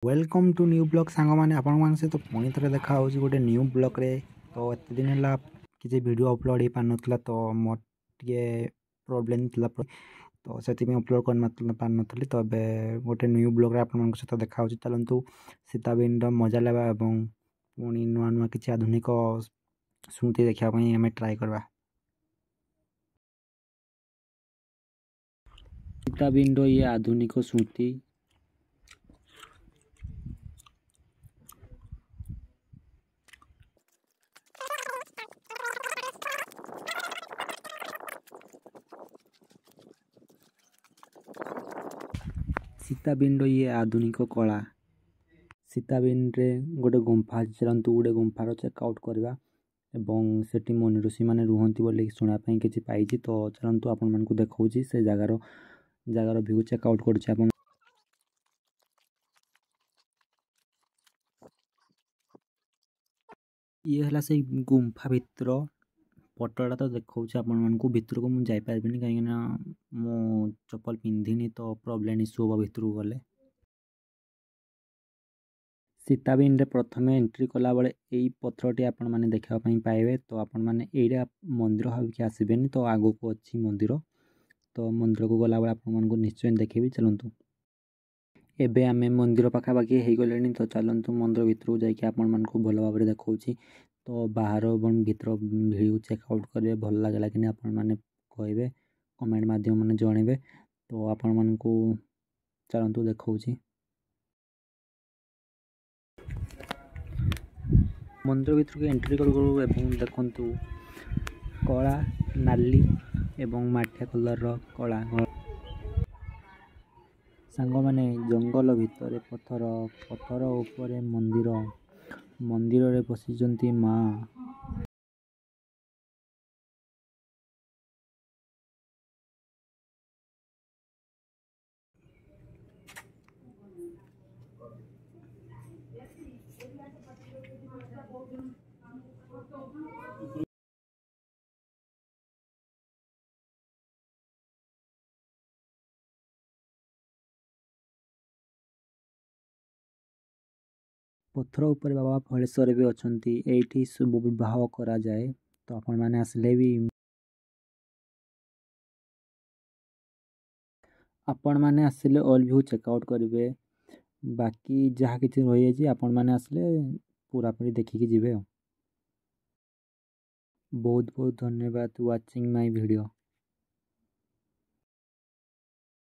Welcome to new blog सांग मैंने आपण सहित पुणी थे देखा गोटे न्यू ब्लॉग रे। तो एत दिन है किसी वीडियो अपलोड हो पार ना तो मोर टे प्रोब्लेम थी तो से अपलोड कर पार नी तो गोटे न्यू ब्लॉग रे आपण सहित देखा चलतु सीताबिन मजा लेवा और पुणी नुआ नुआ किसी आधुनिक स्मृति देखापी आम ट्राए करवा। सीताबिन ये आधुनिक स्मृति सीताबिन ये आधुनिक कला सीताबिन रे गोटे गुंफा चलतु गोटे गुंफार चेकआउट करवा एवं सेठी मुनि ऋषि मैंने रुहति बोली शुणापी किसी पाई तो चलतु आपण मानक देखा से जगार व्यू चेकआउट कर ये है से गुंफा भितर पटटा तो देखा आपण मानक भितर को मुझे जापारि कहीं मो चप्पल पिंधिनी तो प्रोब्लेम इश्यू हम भितर को गले। सीताबिन रे प्रथम एंट्री कला बेले यही पथरटी आपण मैंने देखापी पाइबे तो आपण मैंने ये मंदिर भाविकी आसबेनि तो आगो को अच्छी मंदिर तो मंदिर को गला बेले आपण मानक निश्चय देखेबी। चलतु एबे आमे मंदिर पाखापाखि हो गले तो चलतु मंदिर भितर को जाकि आपण मानक भल भाव देखा तो बाहर और भीतर भिडियो चेकआउट करेंगे भल लगे कि आपण मैंने कहे कमेंट माध्यम मैंने जनइबे तो आपण मानक चलतु देखा मंदिर भीतर को एंट्री करूँ देखु कला नाली एवं माटिया कलर कला सांग माने जंगल भितर पथर पथर ऊपर मंदिर मंदिर रे बसिचंती माँ पथर ऊपर बाबा फलेश्वर भी अच्छा ये शुभ विवाह करा जाए तो आपण मैंने आसले भी आपण मैंने आसले ऑल व्यू चेकआउट करेंगे बाकी जहाँ किसी रही जाए आपण मैंने आसले पूरा पूरी देखिकी जिवे। बहुत बहुत धन्यवाद वाचिंग माय वीडियो।